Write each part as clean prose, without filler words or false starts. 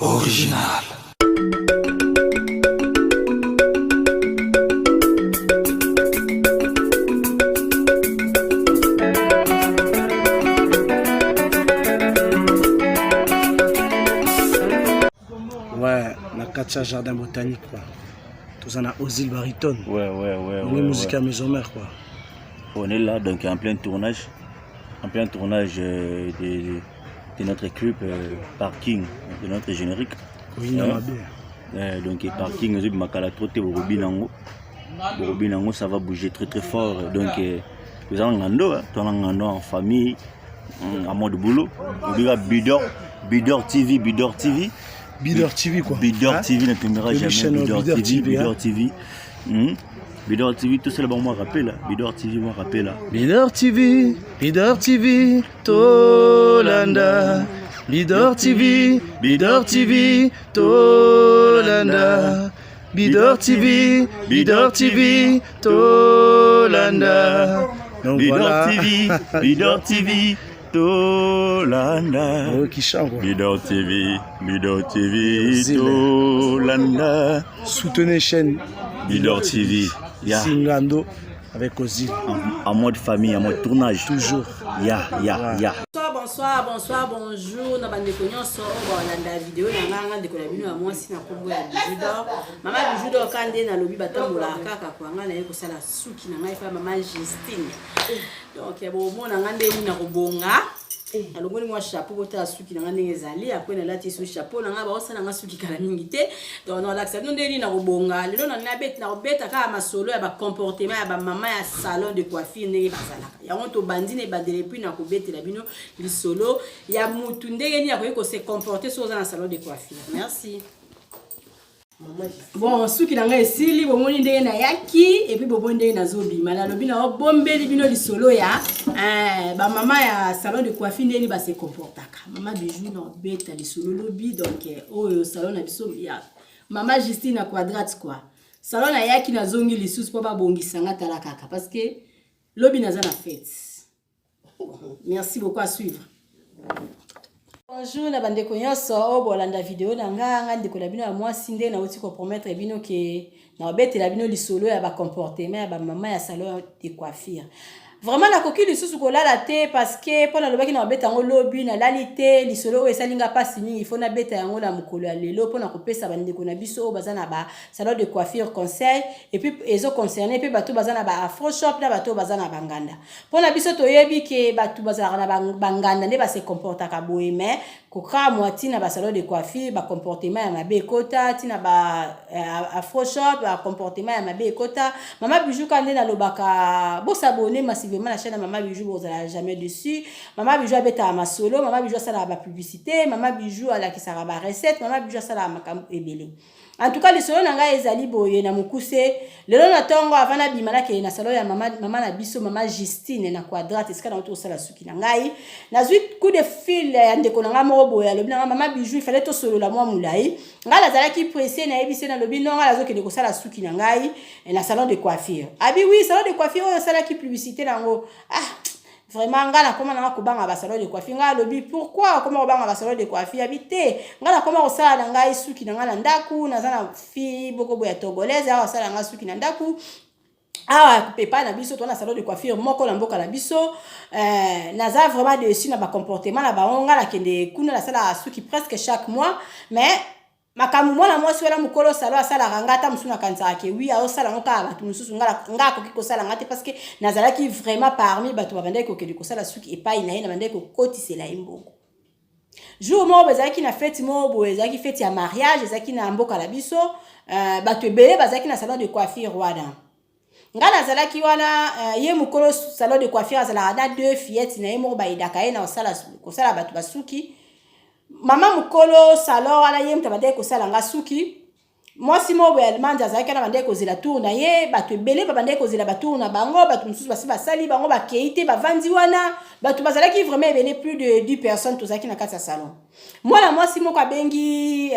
Original. Ouais, na Katia Jardin Botanique quoi. Tout en a Ozil Baritone. Ouais. On est musique à Maison Mère quoi. On est là donc en plein tournage. De notre clip Parking, de notre générique. Oui, donc Parking, ça va bouger très fort. Donc nous allons en famille, en mode boulot. Bidor TV. Bidor TV quoi. Bidor TV ne tombera jamais. Bidor TV. Bidor TV, tout ça là, moi rappelle là. Bidor TV, moi rappelle là. Bidor TV, Tolanda. Bidor TV, Tolanda. Bidor TV, Tolanda. Donc voilà. Bidor TV, Tolanda. Oh, qui chante quoi. Bidor TV, Tolanda. Soutenez chaîne Bidor TV. Singando avec Ozil. En mode famille, en mode tournage. Toujours. Bonsoir, bonjour. Na bande konyoso bolanda vidéo na nganga ndeko na bino ya mwasi na kombo ya Bijudo. Mama Bijudo kande na lobi batambola kaka kwa ngana ye kosala suki na ngai fa mama Justine. Donc bon mona ngande ni na kobonga. alongoli mwa chapeau bota suki na ngane ezali après na lati so chapeau na ngaba osana nga suki kala mingi te donc on l'accepte non ndeli na kobonga lelo na beta na beta ka masolo ya ba comportement ya ba mama ya salon de coiffure ndenge bazalaka ya on to bandine bandele puis na kobetela bino li solo ya mutu ndenge ni akoyi ko se comporter so na salon de coiffure. Merci. Bon, suki na nga esili bomoni ndenge na yaki et puis bomoni ndenge na zobi mala lobi na bombeli bino li solo ya ba mama ya salon de coiffure ndeni ba se comportaka mama Bijou na beta li solo lobi donc oyo salon na biso ya mama Justine na quadrate quoi salon na yaki na zongi li sous po ba bongisa nga tala kaka parce que lobi na za na fête. Merci beaucoup à suivre. Bonjour na bandeko nyonso o bolanda vidéo na nga ndeko na bino ya mwasi nde na oti ko promettre bino ke na obetela bino lisolo ya ba comportement ya ba mama ya salon de coiffure. Vraiment la coquille lisusu ko lala te parce que pona lobaki na obeta ngo lobi na lalité lisolo o esalinga pasi mingi il faut na beta yango na mukolo ya lelo pona ko pesa bandeko na biso o bazana ba salon de coiffure conseil et puis ezo concerné pe bato bazana ba afro shop na bato bazana banganda pona biso toyebi ke bato bazana na banganda ne ba se comporta ka boye mais ko kra moiti na ba salon de coiffure ba comportement ya mabe kota tina ba afro shop ba comportement ya mabe kota mama Bijou kande na lobaka bo s'abonner massivement la chaîne Mama Bijou, vous n'allez jamais dessus. Mama Bijou habite à ma solo, Mama Bijou ça la publicité, Mama Bijou à la qui sera la recette, Mama Bijou ça la makam ebele. En tout cas les solo nanga ezali boye na mukuse. Le long na tongo avant na bimala ke na salo ya mama na biso mama Justine na quadrate eska na autour sala suki na ngai. Na zuit coup de fil ya ndeko nanga mo boye lobi na Mama Bijou il fallait to solo la moi mulai. Ngala zala ki pressé na ebise na lobi non ngala zo ke ndeko sala suki na ngai na salon de coiffure. Abi oui salon de coiffure o sala ki publicité nango. Vraiment ngala comment na kobanga ba salon de coiffure ngala lobi pourquoi comment obanga ba salon de coiffure habité ngala comment osala ngai suki na ngala ndaku na zana fi boko boya togolaise awa sala ngai suki na ndaku awa pepa na biso to na salon de coiffure moko na mboka na biso naza vraiment dessus na ba comportement na ba ngala kende kuna la sala suki presque chaque mois mais makamu mwana mwasi wala mukolo salo asala rangata musuna kanza ke oui a osala ngoka batu mususu ngala ko kiko sala ngate parce que nazalaki vraiment parmi batu babandai ko ke ko sala suki epai na ina bandai ko kotisela imboko jour mo bazaki na fête mo bazaki fête ya mariage ezaki na mboka la biso batu ebele bazaki na salon de coiffure wana ngala zalaki wana ye mukolo salon de coiffure azala na deux fillettes na yemo baidaka ina osala ko sala batu basuki mama mukolo salon ala ye mtabade ko sala nga suki moi si mo boya manja za kana bande ko zela tour na ye batu ebele ba bande ko zela batour na bango batu mususu basi basali bango ba keite ba vandi wana batu bazalaki vraiment ebele plus de 10 personnes tozaki na kati salon moi si mo ka bengi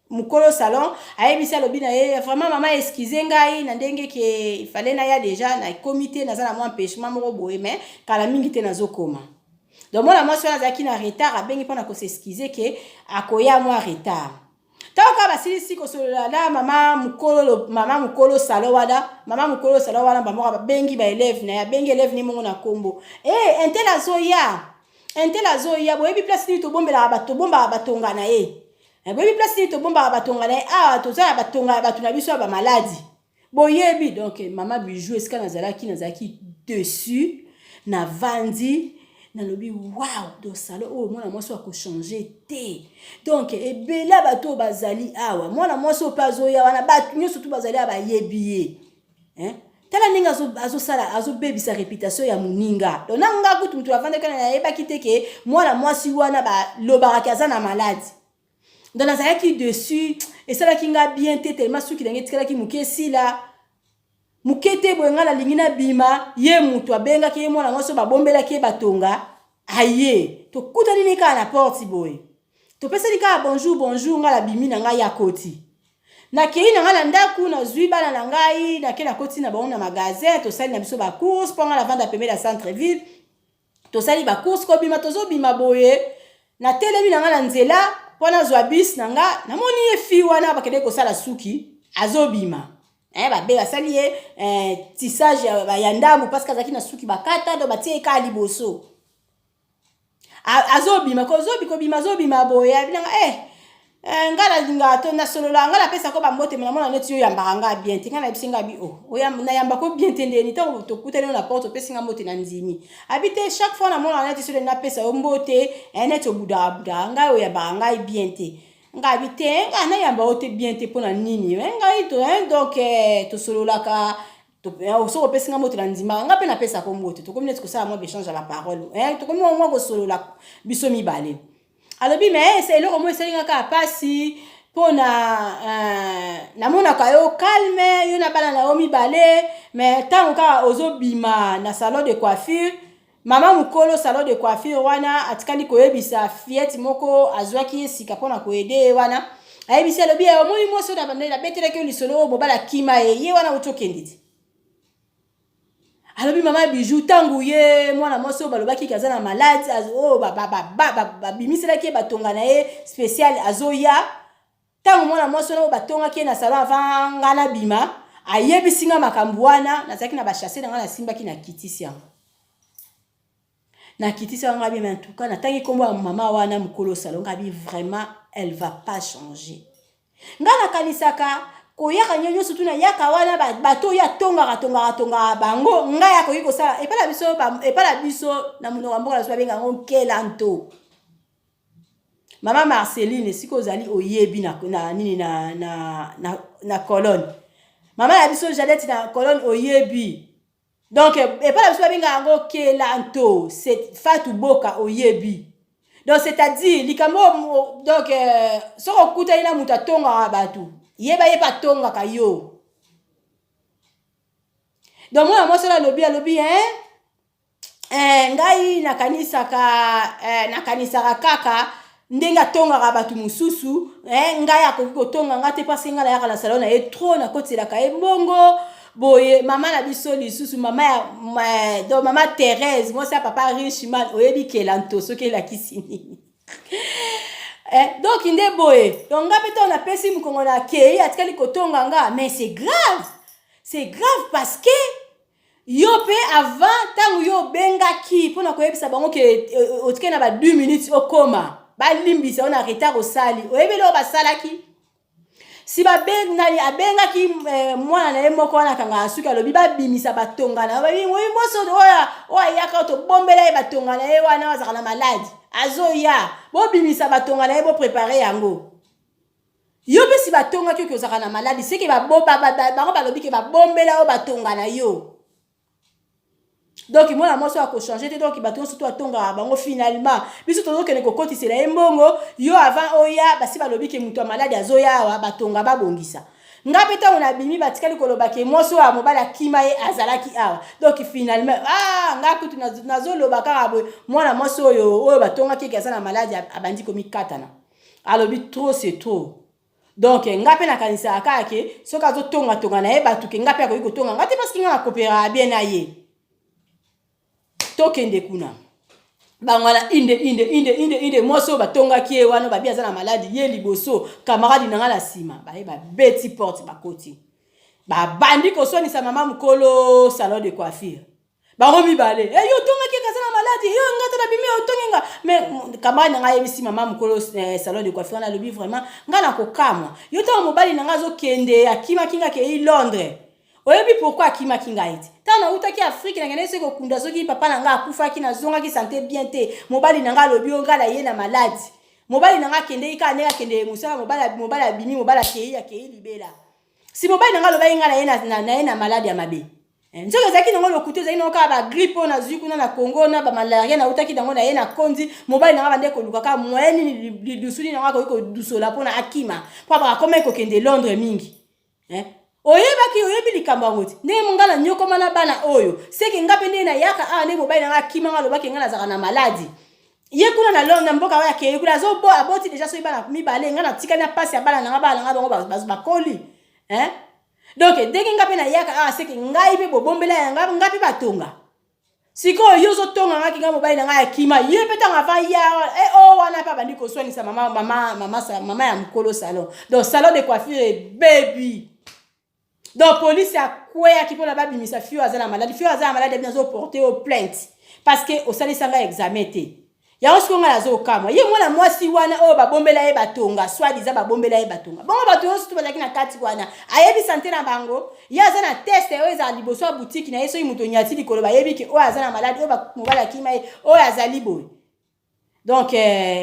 mukolo salon ayebisa lobi na ye vraiment mama excusez ngai na ndenge ke il fallait na ya déjà na comité na za na moi empêchement moko boye mais kala mingi te nazokoma donc mwana mwasi wana azalaki na retard abengi mpona koseskize ke akoya mwa retard ntango kaka basilisi kosolola na mama mokolo salo wana bamoko babengi baeleve na ye abengi eleve ni mongo na nkombo intel azoya boyebi place nini tobombelaka bato bombaka batonga na ye boyebi place nini tobombaka batonga na ye awa toza na batonga ya bato na biso ya bamaladi boyebi donc mama bijou esika nazalaki dessus na vandi nalobi wow do salo mwana mwasi akochange te donc ebela bato bazali awa mwana mwasi ope azoya wana bato nyonso tu bazali awa bayebi ye tala ndenge azobebisa réputation ya moninga donc nanga kutu mutu avandaki na yebaki te ke mwana mwasi wana balobakaki aza na maladi donc nazalaki dessus esalaki nga bien te tellement suki nange etikalaki moke esila moke te boye nga nalingi nabima ye mutu abengaki ye mwana mwasi babombelaki ye batonga aye tokutani ne kaka na porte boye topesani kaka bonjour nga nabimi na ngai ya koti nakei na ngai na ndaku nazwi bana na ngai nakei na koti na bango na magasin tosali na biso bacourse mpo nga na vanda pembe ya centre ville tosali bacourse kobima tozobima boye natelemi na ngai na nzela mpo nazwa bis na nga namoni ye fi wana bakende kosala suki azobima babe basali ye tissage ya ndambu parce que azalaki na suki bakata do batie eka liboso azobima kobima azobima boye abinanga nga nalinga to nasolola nga napesa ko bambote mena mona neti yo yambaka nga bien te nga na bisinga bi nayamba ko bien te ndeni ntango tokutani na porte opesi nga mbote na ndimi abi te chaque fois na mona neti so napesa yo mbote neti obudabuda nga oyo yambaka ngai bien te nga abi te nga nayamba yo te bien te mpona nini ngai to donc tosololaka soko opesi nga mbote na ndima nga mpe napesa ko mbote tokomi neti kosala mwa béchange ya baparole tokomi mwa kosolola biso mibale alobi mais c'est eloko mo esalingaka pasi mpona namonaka yo calme yo na bana na yo mibale mais ntango kaka ozobima na salon de coiffure mama mokolo salon de coiffure wana atikali koyebisa fiete moko azwaki esika mpona koyede wana ayebisi alobi omoni mwasi oyo nabetelaki yo lisolo oyo mobala kima ye wana otokende ti alobi mama bijou tangu ye mwana mwasi oyo balobaki kaza na maladi babimiselaki ye batonga na ye spécial azoya tangu mwana mwasi oyo batongaki ye na salon avant nga na bima ayebisi nga makambo wana nazalaki na bachasse na nga nasimbaki na kitisi yango ngabi mais en tout cas natangi kombo ya mama wana mokolo salon ngabi vraiment elle va pas changer nga nakanisaka koyaka nyonso tuna yaka wana bato ya tongaka bango nga ya koyi kosala epala biso na munoko mboka na sobenga ngo kelanto mama Marceline siko ozali oyebi na nini na colonne mama ya biso Janette na colonne oyebi donc epala biso benga ngo kelanto c'est Fatou Boka oyebi donc c'est-à-dire likambo donc soko kuta ina muta tonga bato yeba tongaka yo donc mwana mwasi alobi ngai nakanisaka kaka ndenge atongaka bato mosusu ngai akoki kotonga nga te parce nga nayaka na salon na ye trop nakotelaka ye mbongo boye mama na biso lisusu mama Thérèse mwasi ya papa Richman oyebi kelanto soki elakisi nini donc inde boye donc nga peta on apesi mukongo na kei atikali kotonga nga mais c'est grave parce que yo pe avant tangu yo bengaki pona koyebisa bango ke otike na ba 2 minutes okoma balimbisa on a retard osali oyebelo basalaki si nani abengaki mwana na ye moko wana kanga asuki alobi babimisa batonga na babi moso oya yaka to bombela ye batonga na ye wana wazaka na maladi azoya bobimisa batonga na ye bo préparer yango yo pe si batonga kyo ozaka na maladi c'est que bango balobi ke babombela o batonga na yo donc mwana mwasi ako changer te donc batonga surtout atonga bango finalement biso tozokende kokotisela ye mbongo yo avant oya basi balobi ke mutu ya maladi azoya awa batonga babongisa nga pe ntango nabimi batikali koloba ke mwasi oyo ya mobali akima ye azalaki awa donc finalement nga kutu nazoloba kaka boye mwana mwasi oyo batongaki eke aza na maladi abandi komikatana alobi trop c'est trop donc nga pe nakanisaka kaka ke soki azotonga na ye bato ke nga pe akoki kotonga nga te parce que nga nakopera bien na ye tokende kuna bangwana inde moso batonga kie wana babi azana maladi ye liboso camarade nanga la sima ba beti porte bakoti ba bandi ko soni sa mama mukolo salon de coiffure bango mibale yo tonga kie kazana maladi yo ngata na bimi otonga mais camarade nanga yebisi mama mukolo salon de coiffure na lobi vraiment ngana ko kamwa yo to mobali nanga zo kende akima kinga ke i Londres. Oyebi pourquoi akima kinga iti tana utaki Afrique na ngene seko kunda soki papa nanga akufa ki na zonga ki santé bien te mobali nanga lobi ngala ye na maladi mobali nanga kende ika nega kende musala mobali bini mobali kei libela si mobali nanga lobi ngala ye na maladi ya mabe nzoka zaki nango lokuto zaki noka ba grippe na zuku na Congo na ba malaria na utaki dango na ye na kondi mobali nanga bande ko lukaka moyeni dusuli nanga ko dusola pona akima pa ba koma ko kende Londres mingi oyebi likambo ngoti ne mungala nyoko mana bana oyo seki ngape ne na yaka ne mobali nanga akima ngalo baki ngala zaka na maladi ye kuna na Londres mboka wa ke kuna zo bo aboti déjà so ibana mibale ngana tika na passe ya bana nanga bango bakoli donc dès que ngape na yaka seki ngai be bobombela yanga ngape batonga siko yo zo tonga ngaki nga mobali nanga akima ye petanga va ya wana pa bandi ko swani sa mama ya mukolo salon donc salon de coiffure baby. Donc police a quoi qui peut la babimisa fio azala malade bien zo porter au plainte parce que au sali sanga examité ya osko nga zo kama ye mwana mwasi wana ba bombela ye batonga soit diza ba bombela ye batonga bongo batonga surtout bazaki na kati wana ayebi santé na bango ya azana test za liboso boutique na yeso imuto nyati likolo ba yebi ki azana malade ba mobala kima azali boy. Donc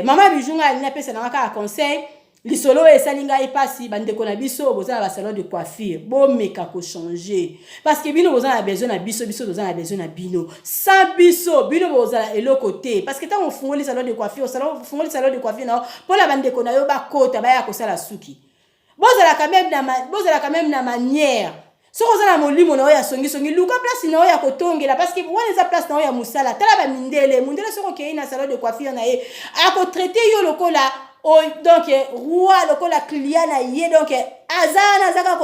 mama bijunga alina pesa na ka conseil lisolo esalinga epasi bandeko na biso bozana ba salon de coiffure bomeka ko changer parce que bino bozana besoin na biso bozana besoin na bino sans biso bino bozala eloko te parce que tant on fungoli salon de coiffure salon de coiffure na pour la bandeko na yo ba kota ba ya ko sala suki bozala quand même na manière so kozana molimo na oya songi luka place na oya kotongela parce que wana za place na oya musala tala ba mindele soko ke ina salon de coiffure na ye ako traiter yo lokola donc roi lokola client na ye donc azana zaka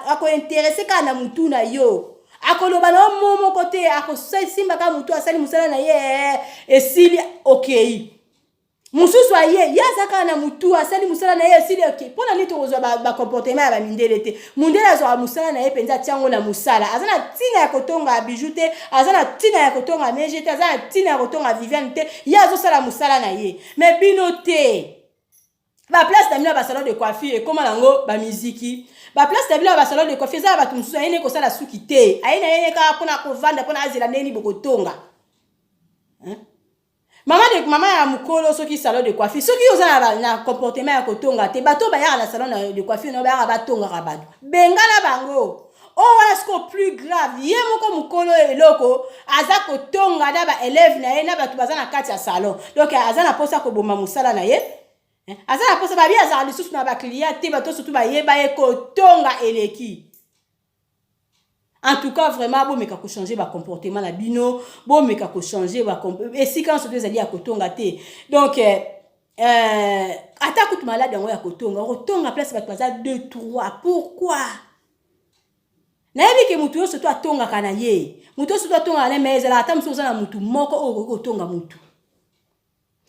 ako intéressé kana mutu na yo akoloba na momo côté ako simba ka mutu asali musala na ye esili okay mususu aye yazaka na mutu asali musala na ye esili okay pona nito kozwa ba comportement ya ba mindele te mundele azwa musala na ye penza tiango na musala azana tina ya kotonga bijute azana tina ya kotonga mejete azana tina ya kotonga Viviane te yazo sala musala na ye mais bino te ba place d'amina ba salon de coiffure comme nango ba musique ba place d'amina ba salon de coiffure za ba tumusu ayene ko sala suki te ayena yene ka pona ko vanda pona azela neni bokotonga mama ya mukolo soki salon de coiffure soki ozana na comportement ya kotonga te bato ba ya na salon de coiffure no ba batonga rabado bengala bango wana sko plus grave ye moko mukolo eloko aza kotonga na ba élève na ye na bato bazana kati ya salon donc azana posa ko bomba musala na ye azana posa ba bia za lisusu na ba client te bato surtout ba ye kotonga eleki. En tout cas, vraiment, bon, mais kako changer ba comportement na bino, bon, mais kako changer ba et si quand surtout zali ya kotonga te. Donc ata kutu malade ngo ya kotonga place ba twaza 2 3 pourquoi? Na yebi ke mutu yo surtout atonga kana ye. Mutu yo surtout atonga na mais la ata muso na mutu moko o kotonga mutu.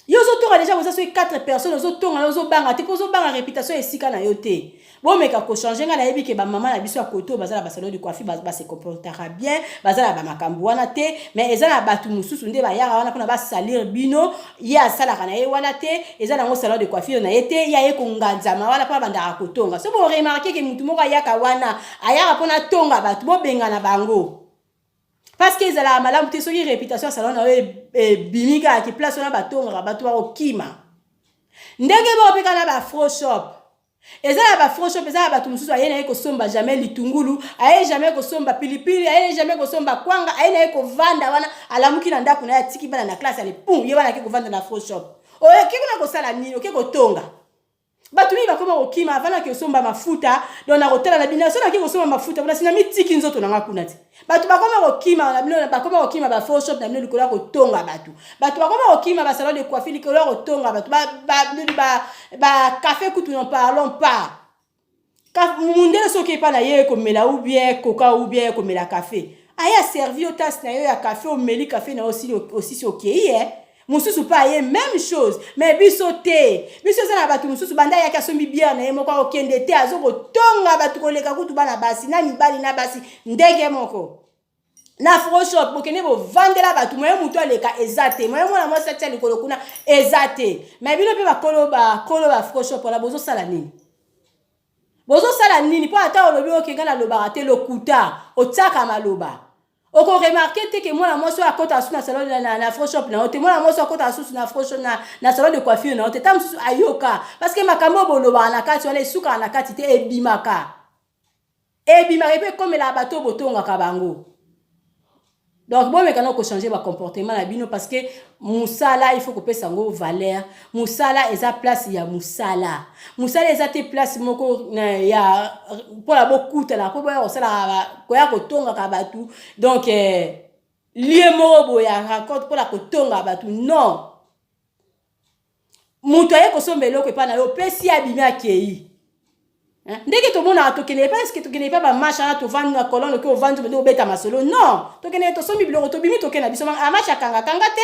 Yo zo tonga déjà vous avez 4 personnes zo tonga zo banga te ko zo banga réputation esika na yo te. Bon mais kako changer nga na yebi ke ba maman na biso akoto bazala ba salon de coiffure ba se comportera bien bazala ba makambu wana te mais ezala batu mususu nde ba yara wana pona ba salir bino ya sala kana ye wana te ezala ngo salon de coiffure na yete ya ye ko nganzama wana pa banda akotonga so bo remarquer ke mutu moko yaka wana ayaka pona tonga batu bo benga na bango parce que ezala malamu te soki réputation salon na bimika ki place wana batonga batu ba okima ndenge bo peka na ba faux shop ezala ba faux shop ezala batu mususu ayena ko somba jamais litungulu aye jamais ko somba pilipili aye jamais ko somba kwanga ayena ko vanda wana alamuki na ndaku na ya tiki bana na classe ale pum ye bana ke ko vanda na faux shop oye kiko na ko sala nini oke ko tonga batu mi bakoma okima avana ke somba mafuta donc na kotala na bina so na ke ko somba mafuta bana sina mitiki nzoto na ngakuna ti batu bakoma okima na bino bakoma okima ba faux shop na bino likola ko tonga batu bakoma okima ba salon de coiffure likola ko tonga batu ba café kutu n'en parlons pas ka mundele soki pa na ye ko mela ou bien coca ou bien ko mela café aya servi au tasse na yo ya café o meli café na aussi si okay Mususu pa ye même chose mais biso za na batu mususu banda ya kasombi bière na ye moko okende te azo kotonga batu koleka kutu bana basi na mibali na basi ndenge moko na Photoshop bokene bo vandela batu moye mutu aleka ezate moye mwana mo sexe likolo kuna ezate mais bino pe ba kolo ba Photoshop la bozo sala nini po ata olobi okenga na loba te lokuta otaka maloba oko remarquer te que moi moi so akota sous na salon na Photoshop na ote moi so akota sous na Photoshop na salon de coiffure na ote tam sous ayoka parce que makambo boloba na kati wala suka na kati te ebimaka pe comme la bateau botonga kabango. Donc bon mais quand on changer ba comportement na bino parce que musala il faut que pesa ngo valeur musala eza place ya musala eza te place moko ya pour la bokuta la pour ba osala ko ya kotonga ka batu donc lié moko ya raconte pour la kotonga batu non muto ye ko sombelo ko pa na yo pesi abimi akei. Ndeke to mona to kene pas que to kene pas ba macha to vendre na colonne que o vendre me obeta masolo non to kene to sombi biloko to bimi to kena biso ma macha kanga te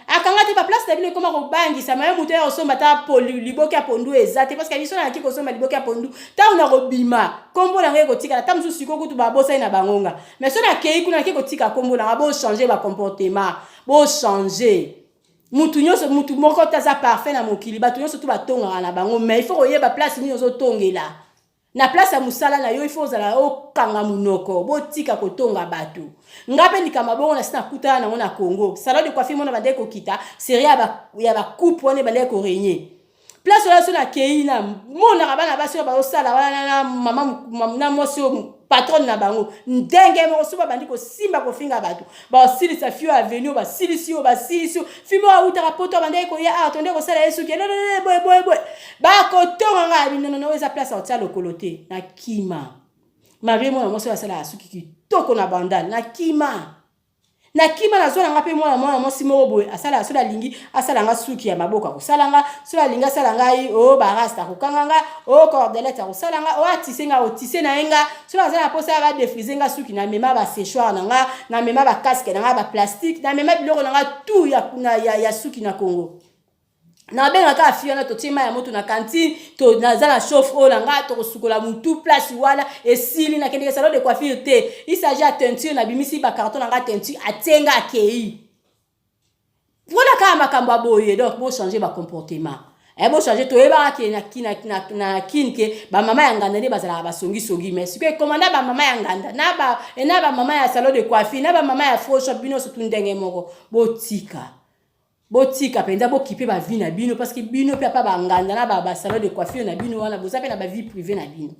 akanga te ba place na bino koma ko bangi sa maye muto ya osomba ta liboki ya pondu ezate parce que biso na ki ko somba liboki ya pondu ta una ko bima kombo na ngeko tika ta musu siko kutu ba bosa ina bangonga mais so na kei kuna ki ko tika kombo na bo changer ba comportement bo changer. Mutu moko taza parfait na mokili batu nyonso tu batonga na bango mais il faut oyeba place ni ozo tongela na place ya musala na yo il faut zala okanga munoko botika kotonga batu ngape likama bongo na sina kuta na ngona Congo salon de coiffure mona bande ko kita série ya ba coupe one bande ko régner place oyo so na keina mona ka bana basi ba osala wana na mama na moso patron na bango ndenge mo so bandi ko simba ko finga batu ba osili sa fio avenue ba silisio fimo auta rapoto bande ko ya attendez ko sala yesu ke boy ba ko tonga nga non eza place au tia lokolote na kima marie mo so sala suki kitoko na bandal na kima na zona ngape mwana mosi moko boy asala so la lingi asala nga suki ya maboka ko salanga so la linga sala ngai o barasta ko kanganga o cordelette ko salanga o atisenga o tisena enga so la zana posa ba défriser nga suki na mema ba séchoir na mema ba casque na ba plastique na mema biloko na tout ya suki na Congo na benga ka afia na to tima ya moto na cantine to na zala chauffe o nga to sukola mutu place wala esili na kende salon de coiffure te il s'agit à teinture na bimisi ba carton nga teinture atenga akei voilà ka makambo boye donc bo changer ba comportement bo changer to eba ke na kinke ba mama ya nganda ne bazala ba songi mais que commanda ba mama ya nganda na ba mama ya salon de coiffure na ba mama ya Photoshop bino so tundenge moko botika penza bokipe ba vie na bino parce que bino pe pa ba nganda na ba salon de coiffure na bino wana boza pe na ba vie privée na bino.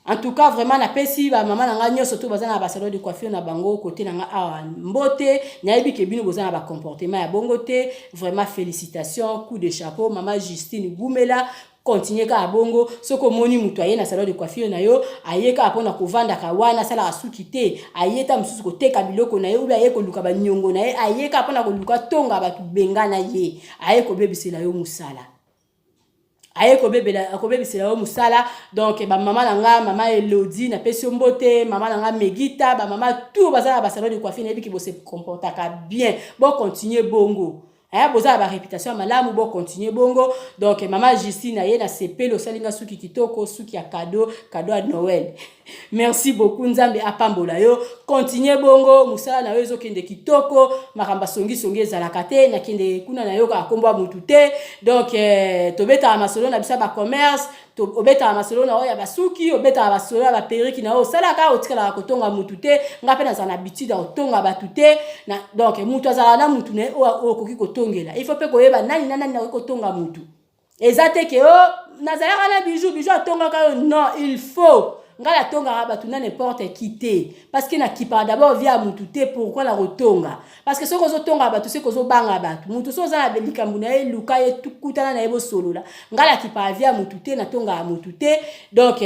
En tout cas vraiment na pesi ba mama na nga nyoso to baza na ba salon de coiffure na bango côté na nga awa mbote na yebi ke bino boza na ba comportement ya bongo te vraiment félicitations coup de chapeau maman Justine Goumela continuer ka bongo soko moni mutu aye na salon de coiffure na yo ayeka apona kovanda ka wana sala asuki te ayeta mususu ko teka biloko na yo ube ayeko luka ba nyongo na ye ayeka apona ko luka tonga ba benga na ye ayeko bebisela yo musala ayeko bebisela yo musala donc ba mama nanga mama Elodie na pesi mbote mama nanga Megita ba mama tout bazala ba salon de coiffure na biki bo se comportaka bien bon continuer bongo. Boza ba réputation malamu bo continuer bongo donc maman Justine aye na sepelo salinga suki kitoko suki ya cadeau à Noël. Merci beaucoup nzambe apambola yo continuer bongo musala na yo ezokende kitoko makamba songi ezalaka te na kende kuna na yo ka kombo mutu te donc tobeta masolo na bisa ba commerce to obeta masolo na oya basuki obeta basolo ba periki na o salaka otikala kotonga mutu te ngape na zana habitude otonga batu te na donc mutu azala na mutu ne o koki kotongela il faut pe koyeba nani na kotonga mutu ezate ke o nazala na bijou atonga ka non il faut ngala tonga batu na n'importe qui te parce que na kipa d'abord via mutu te pourquoi la rotonga parce que ce ko zo tonga batu ce ko zo banga batu mutu so za na belikambu na luka ye tukutana na ebo solo la ngala kipa via mutu te na tonga mutu te donc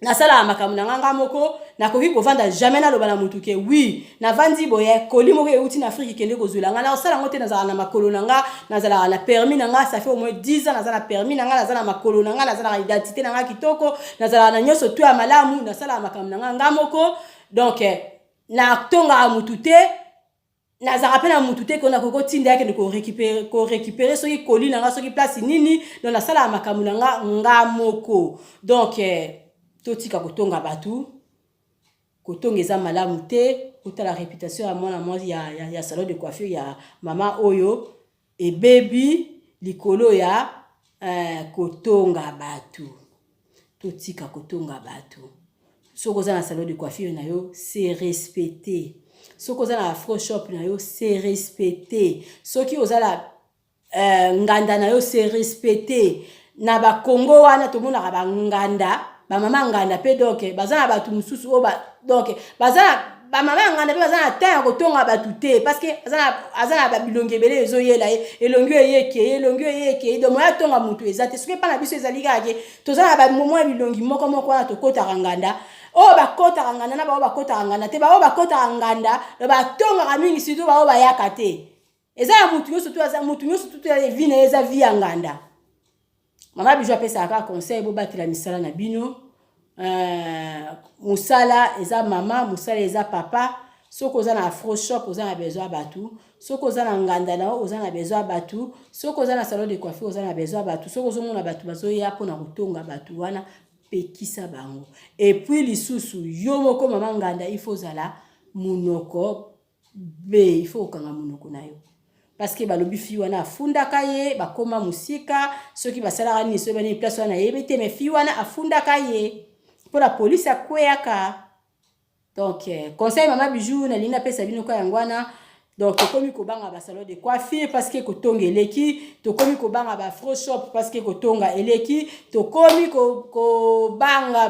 na sala makamu na nganga moko na koki ko vanda jamais na loba na mutu ke oui na vandi boye koli moko euti na Afrique kende ko zula ngala sala ngote na zala na makolo nanga na zala na permis nanga ça fait au moins 10 ans na zala permis nanga na zala makolo nanga na zala identité nanga kitoko na zala na nyoso tu ya malamu na sala makamu na nganga moko donc na tonga mutu te naza rappelle à mutute qu'on a koko tinda que ko récupérer ce qui colis nanga ce qui place nini dans la salle à makamulanga nga moko donc totika kotonga batu kotonga eza malamu te kota la réputation à moi ya salon de coiffure ya mama oyo et baby likolo ya kotonga batu totika kotonga batu soko za na salon de coiffure na yo c'est respecté. Ce qu'on a la afro shop c'est respecté. Ce qui osa la nganda na yo c'est respecté. Na ba Congo wana to mona ba nganda, ba mama nganda pe donc bazana ba tumususu o ba donc bazana ba mama nganda pe bazana ta ko tonga ba tuté parce que azana ba bilonge belé ezo yela elongo yeke donc moya tonga mutu ezate ce que pas na biso ezali kake to zana ba momo bilongi moko wana to kota nganda. Oh bakota nganda na ba bakota nganda te ba bakota nganda ba tonga mingi surtout ba yakate eza mutu yo surtout ya vina eza via nganda mama bijou apesa ka conseil bo batila misala na bino musala eza mama musala eza papa soko za na afro shop oza na besoin batu soko za na nganda na oza na besoin batu soko za na salon de coiffure oza na besoin batu soko zo mona batu bazoya pona kotonga batu wana pekisa bango et puis lisusu yo moko mama nganda il faut zala munoko be il faut kanga munoko na yo parce que balobi fi wana afunda kaye bakoma musika ceux qui basala ni so bani place wana yebete me fi wana afunda kaye pour la police akweyaka donc conseil mama bijou na lina pesa bino ko yangwana donc tokomi ko banga ba salon de coiffure parce que kotonga eleki tokomi ko banga ba afro shop parce que kotonga eleki tokomi ko banga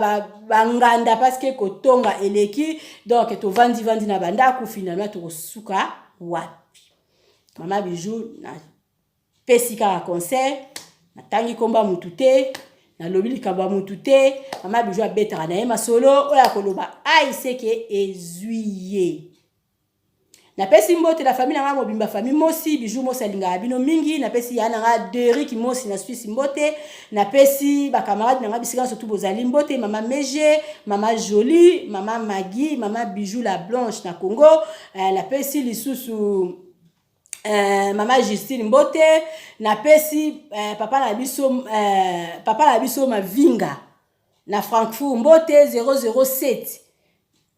ba nganda parce que kotonga eleki donc to vandi na banda ku finalement to suka wapi mama bijou na pesika conseil na tangi komba mutute na lobili kamba mutute mama bijou abetara na yema solo oya koloba aiseke ezuiye. Na pesi mbote la famille na mobimba famille mosi bijou mosi alinga bino mingi na pesi yana nga Derrick mosi na Suisse mbote na pesi ba camarade na bisika surtout bozali mbote mama Meje mama Jolie mama Maggie mama Bijou la Blanche na Congo na pesi lisusu mama Justine mbote na pesi papa na biso Mavinga na Francfort mbote 007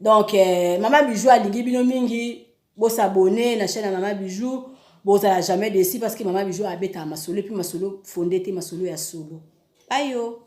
donc mama Bijou alingi bino mingi. Bo s'abonner na chaîne Mama Bijou, bo ça jamais déçu parce que Mama Bijou a bêta masolo puis masolo fondé te masolo ya solo. Ayo.